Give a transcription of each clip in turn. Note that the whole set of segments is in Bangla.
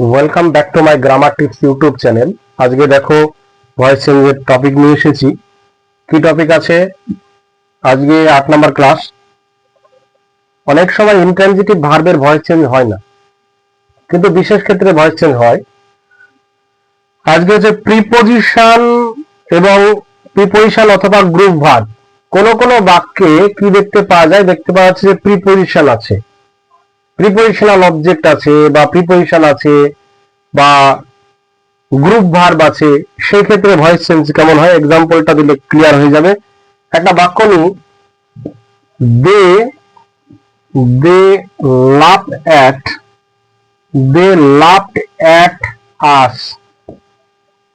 Welcome back to my grammar tips YouTube channel. আজকে দেখো ভয়েস চেঞ্জের টপিক নিয়ে এসেছি। কি টপিক আছে আজকে? 8 নাম্বার ক্লাস। অনেক সময় ইনট্রানজিটিভ ভার্বের ভয়েস চেঞ্জ হয় না, কিন্তু বিশেষ ক্ষেত্রে ভয়েস চেঞ্জ হয়। আজকে হচ্ছে প্রিপোজিশন এবং প্রিপোজিশন অথবা গ্রুপ ভার্ব। কোন কোন বাক্যে কি দেখতে পাওয়া যায়? দেখতে পাওয়া যাচ্ছে যে প্রিপোজিশন আছে, প্রিপোজিশনাল অবজেক্ট আছে, বা প্রিপোজিশন আছে, বা গ্রুপ ভার্ব আছে। সেই ক্ষেত্রে ভয়েস চেঞ্জ কেমন হয় এক্সাম্পলটা দিলে ক্লিয়ার হয়ে যাবে। একটা বাক্য নিই, they they laugh at they laughed at us.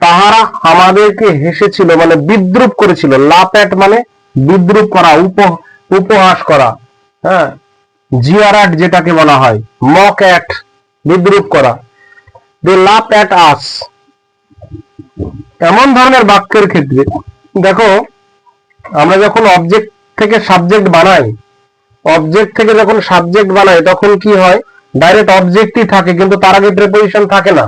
তাহারা আমাদেরকে হেসেছিল, মানে বিদ্রুপ করেছিল। লাফ অ্যাট মানে বিদ্রুপ করা, উপহাস করা। হ্যাঁ, জিয়ার অ্যাট যেটাকে বলা হয়, মক অ্যাট বিদ্রুপ করা। দে লাফ অ্যাট আস। এমন ধরনের বাক্যের ক্ষেত্রে দেখো, আমরা যখন অবজেক্ট থেকে সাবজেক্ট বানাই, তখন কি হয়? ডাইরেক্ট অবজেক্টই থাকে, কিন্তু তার আগে প্রিপোজিশন থাকে না।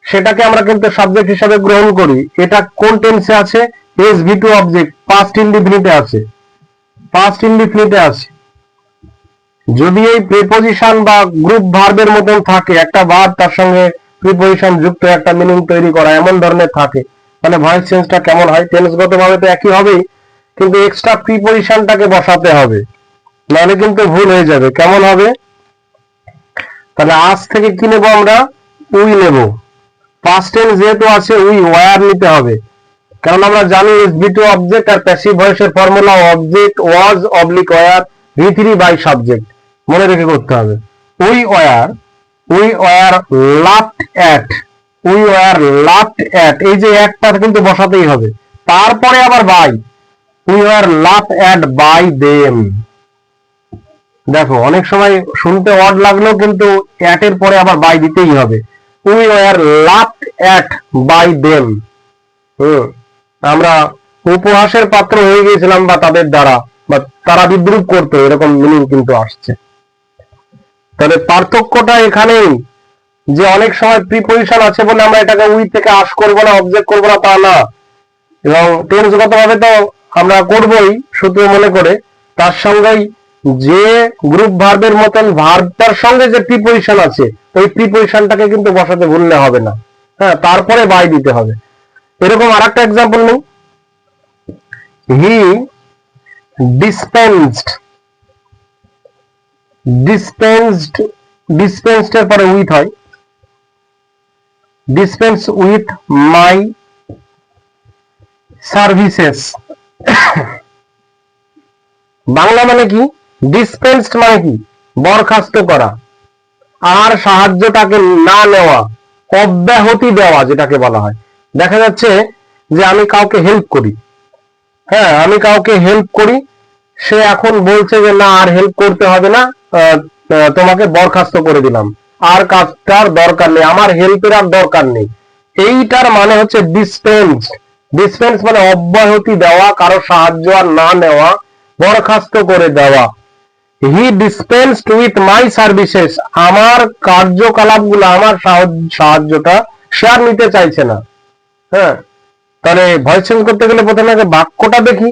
সেটাকে আমরা কিন্তু সাবজেক্ট হিসাবে গ্রহণ করি। এটা কোন টেন্সে আছে? S V two object, past ইনডিফিনিটে আছে। যদি এই প্রিপোজিশন বা গ্রুপ ভার্বের মতন থাকে, একটা ভার্ব তার সঙ্গে প্রিপোজিশন যুক্ত একটা মিনিং তৈরি করা, এমন ধরনের থাকে, মানে ভয়েস চেঞ্জটা কেমন হয়? টেন্সগত ভাবে তো একই হবেই, কিন্তু এক্সট্রা প্রিপোজিশনটাকে বসাতে হবে, নাহলে কিন্তু ভুল হয়ে যাবে। কেমন হবে? তাহলে আজ থেকে কি নেব আমরা? উই নেব। পাস্ট টেন্স যেহেতু আছে, উই ওয়ার নিতে হবে, কারণ আমরা জানি এসবি টু অবজেক্ট আর প্যাসিভ ভয়েসের formula object was oblique were V3 by subject. মনে রেখে করতে হবে। উই ওয়ার লাফড অ্যাট, এই যে একটা কিন্তু বসাতেই হবে, তারপরে আবার by. We were laughed at by them. দেখো, অনেক সময় শুনতে অড লাগলেও কিন্তু অ্যাট এর পরে আবার বাই দিতেই হবে। We were laughed at by them. আমরা উপহাসের পাত্র হয়ে গিয়েছিলাম বা তাদের দ্বারা, বা তারা বিদ্রুপ করতো, এরকম মিনিং কিন্তু আসছে। তাহলে পার্থক্যটা এখানেই যে অনেক সময় প্রিপোজিশন আছে বলে আমরা এটাকে উই থেকে আস করবো না, অবজেক্ট করবো না, তা না। এবং টেন্সগত ভাবে তো আমরা করবোই, সূত্র মনে করে। তার সঙ্গেই যে গ্রুপ ভার্বের মতন ভার্বটার সঙ্গে যে প্রিপোজিশন আছে, ওই প্রিপোজিশনটাকে কিন্তু বসাতে ভুললে হবে না। হ্যাঁ, তারপরে বাই দিতে হবে। এরকম আরেকটা এক্সাম্পল নেই, হি ডিসপেন্সড এর পরে উইথ হয়, dispense with my services. Bangla মানে কি? ডিসপেন্সড মানে কি? বরখাস্ত করা, আর সাহায্যটাকে না নেওয়া, অব্যাহতি দেওয়া যেটাকে বলা হয়। দেখা যাচ্ছে যে আমি কাউকে হেল্প করি, সে এখন বলছে যে না, আর হেল্প করতে হবে না, তোমাকে বরখাস্ত করে দিলাম, আর কাজটার দরকার নেই, আমার হেল্পের আর দরকার নেই। এইটার মানে হচ্ছে ডিসপেন্স মানে অব্যাহতি দেওয়া, কারো সাহায্য আর না নেওয়া, বরখাস্ত করে দেওয়া। হি ডিসপেন্সড উইথ মাই সার্ভিসেস, আমার কার্যকলাপগুলো, আমার সাহায্যটা সে আর নিতে চাইছে না। হ্যাঁ, তাহলে ভয়েস চেঞ্জ করতে গেলে প্রথমে আগে বাক্যটা দেখি।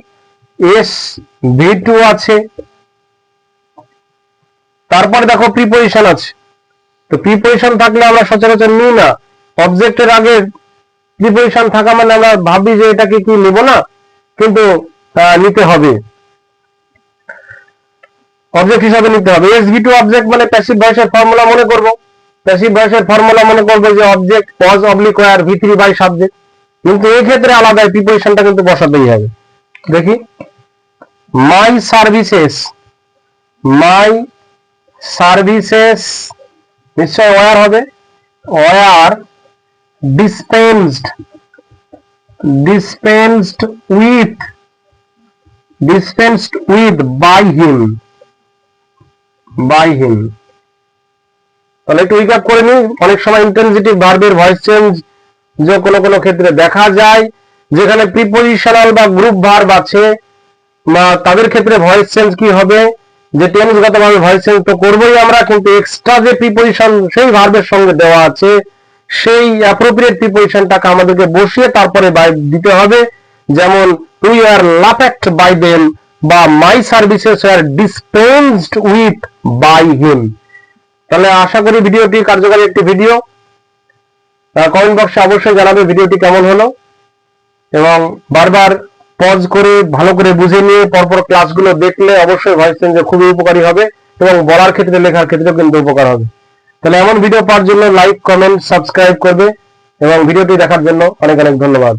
এস ভি টু আছে, তারপরে দেখো প্রিপোজিশন আছে। তো প্রিপোজিশন থাকলে আমরা সচরাচর নিই না, অবজেক্টের আগে প্রিপোজিশন থাকা মানে আমরা ভাবি যে এটাকে কি নিব না, কিন্তু নিতে হবে, অবজেক্ট হিসাবে নিতে হবে। এসভি টু অবজেক্ট মানে প্যাসিভ ভয়েসের ফর্মুলা মনে করব, যে object was oblique were V3 by subject. কিন্তু এই ক্ষেত্রে আলাদা, প্রিপোজিশনটা কিন্তু বসাতেই হবে। দেখি, মাই সার্ভিসেস নিশ্চয় ওয়্যার হবে, were dispensed with by him. তাহলে একটু রিক্যাপ করে নিই। অনেক সময় ইন্ট্রানজিটিভ ভার্বের ভয়েস চেঞ্জ যে কোনো কোনো ক্ষেত্রে দেখা যায়, যেখানে প্রিপোজিশনাল বা গ্রুপ ভার্ব আছে, তাদের ক্ষেত্রে ভয়েস চেঞ্জ কি হবে? যে টেন্সগত ভাবে ভয়েস চেঞ্জ তো করবোই আমরা, কিন্তু এক্সট্রা যে প্রিপোজিশন সেই ভার্বের সঙ্গে দেওয়া আছে সেই অ্যাপ্রোপ্রিয়েট প্রিপোজিশনটাকে আমাদেরকে বসিয়ে তারপরে দিতে হবে। যেমন we are laughed at by them, বা my services are dispensed with by him. তাহলে আশা করি ভিডিওটি কার্যকরী একটি ভিডিও। কমেন্ট বক্সে অবশ্যই জানাবে ভিডিওটি কেমন হলো, এবং বারবার পজ করে ভালো করে বুঝে নিয়ে পরপর ক্লাসগুলো দেখলে অবশ্যই ভয়েস চেঞ্জে খুবই উপকারী হবে, এবং বলার ক্ষেত্রে লেখার ক্ষেত্রেও কিন্তু উপকার হবে। তাহলে এমন ভিডিও পাওয়ার জন্য লাইক, কমেন্ট, সাবস্ক্রাইব করবে, এবং ভিডিওটি দেখার জন্য অনেক অনেক ধন্যবাদ।